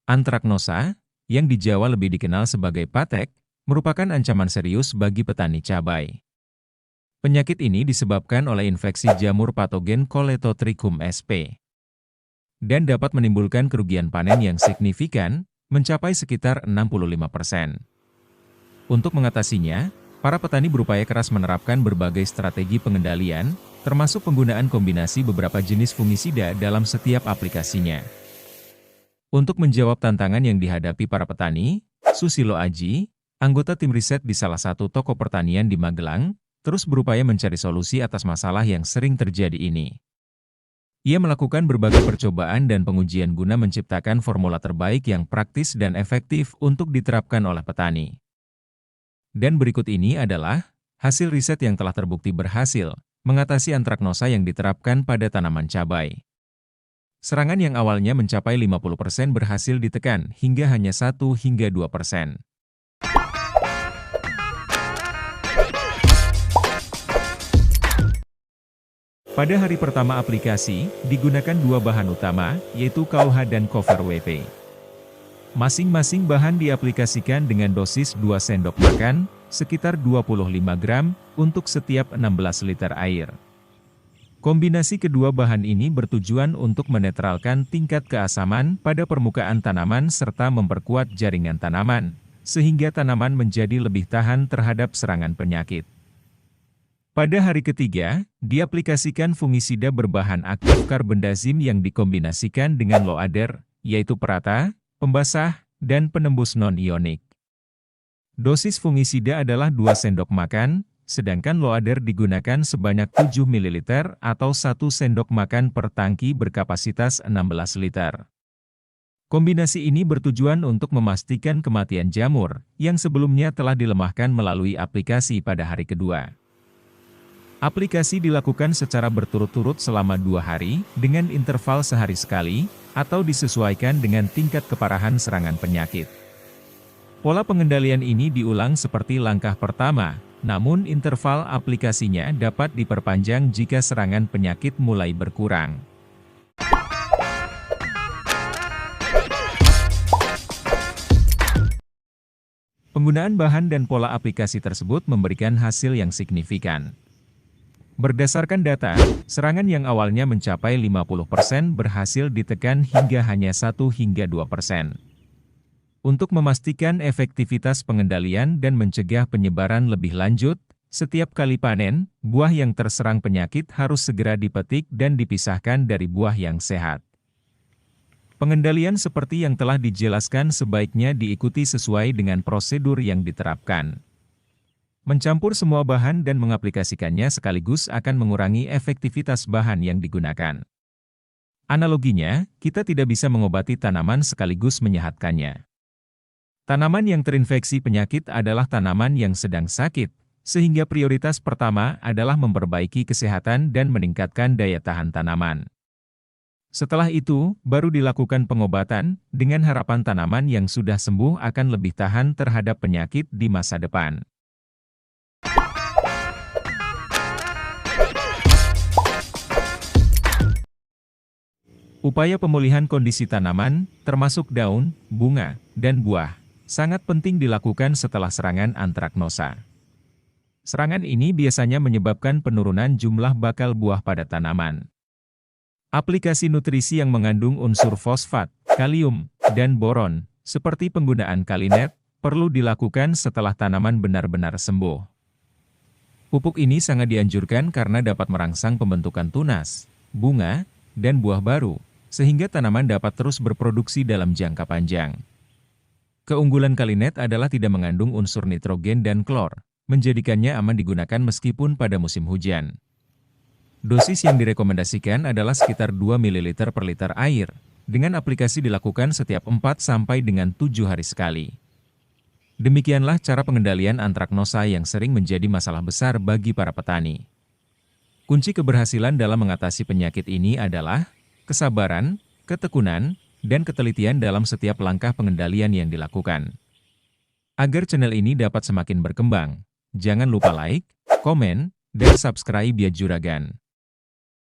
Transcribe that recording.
Antraknosa, yang di Jawa lebih dikenal sebagai patek, merupakan ancaman serius bagi petani cabai. Penyakit ini disebabkan oleh infeksi jamur patogen Coletotrichum sp. dan dapat menimbulkan kerugian panen yang signifikan, mencapai sekitar 65%. Untuk mengatasinya, para petani berupaya keras menerapkan berbagai strategi pengendalian, termasuk penggunaan kombinasi beberapa jenis fungisida dalam setiap aplikasinya. Untuk menjawab tantangan yang dihadapi para petani, Susilo Aji, anggota tim riset di salah satu toko pertanian di Magelang, terus berupaya mencari solusi atas masalah yang sering terjadi ini. Ia melakukan berbagai percobaan dan pengujian guna menciptakan formula terbaik yang praktis dan efektif untuk diterapkan oleh petani. Dan berikut ini adalah hasil riset yang telah terbukti berhasil mengatasi antraknosa yang diterapkan pada tanaman cabai. Serangan yang awalnya mencapai 50% berhasil ditekan hingga hanya 1–2%. Pada hari pertama aplikasi, digunakan dua bahan utama, yaitu KOH dan Cover WP. Masing-masing bahan diaplikasikan dengan dosis 2 sendok makan, sekitar 25 gram, untuk setiap 16 liter air. Kombinasi kedua bahan ini bertujuan untuk menetralkan tingkat keasaman pada permukaan tanaman serta memperkuat jaringan tanaman, sehingga tanaman menjadi lebih tahan terhadap serangan penyakit. Pada hari ketiga, diaplikasikan fungisida berbahan aktif karbendazim yang dikombinasikan dengan loader, yaitu perata, pembasah, dan penembus non-ionik. Dosis fungisida adalah 2 sendok makan, sedangkan loader digunakan sebanyak 7 ml atau 1 sendok makan per tangki berkapasitas 16 liter. Kombinasi ini bertujuan untuk memastikan kematian jamur, yang sebelumnya telah dilemahkan melalui aplikasi pada hari kedua. Aplikasi dilakukan secara berturut-turut selama 2 hari, dengan interval sehari sekali, atau disesuaikan dengan tingkat keparahan serangan penyakit. Pola pengendalian ini diulang seperti langkah pertama, namun interval aplikasinya dapat diperpanjang jika serangan penyakit mulai berkurang. Penggunaan bahan dan pola aplikasi tersebut memberikan hasil yang signifikan. Berdasarkan data, serangan yang awalnya mencapai 50% berhasil ditekan hingga hanya 1–2%. Untuk memastikan efektivitas pengendalian dan mencegah penyebaran lebih lanjut, setiap kali panen, buah yang terserang penyakit harus segera dipetik dan dipisahkan dari buah yang sehat. Pengendalian seperti yang telah dijelaskan sebaiknya diikuti sesuai dengan prosedur yang diterapkan. Mencampur semua bahan dan mengaplikasikannya sekaligus akan mengurangi efektivitas bahan yang digunakan. Analoginya, kita tidak bisa mengobati tanaman sekaligus menyehatkannya. Tanaman yang terinfeksi penyakit adalah tanaman yang sedang sakit, sehingga prioritas pertama adalah memperbaiki kesehatan dan meningkatkan daya tahan tanaman. Setelah itu, baru dilakukan pengobatan, dengan harapan tanaman yang sudah sembuh akan lebih tahan terhadap penyakit di masa depan. Upaya pemulihan kondisi tanaman, termasuk daun, bunga, dan buah, sangat penting dilakukan setelah serangan antraknosa. Serangan ini biasanya menyebabkan penurunan jumlah bakal buah pada tanaman. Aplikasi nutrisi yang mengandung unsur fosfat, kalium, dan boron, seperti penggunaan Kalinet, perlu dilakukan setelah tanaman benar-benar sembuh. Pupuk ini sangat dianjurkan karena dapat merangsang pembentukan tunas, bunga, dan buah baru, sehingga tanaman dapat terus berproduksi dalam jangka panjang. Keunggulan Kalinet adalah tidak mengandung unsur nitrogen dan klor, menjadikannya aman digunakan meskipun pada musim hujan. Dosis yang direkomendasikan adalah sekitar 2 ml per liter air, dengan aplikasi dilakukan setiap 4–7 hari sekali. Demikianlah cara pengendalian antraknosa yang sering menjadi masalah besar bagi para petani. Kunci keberhasilan dalam mengatasi penyakit ini adalah kesabaran, ketekunan, dan ketelitian dalam setiap langkah pengendalian yang dilakukan. Agar channel ini dapat semakin berkembang, jangan lupa like, komen, dan subscribe ya Juragan.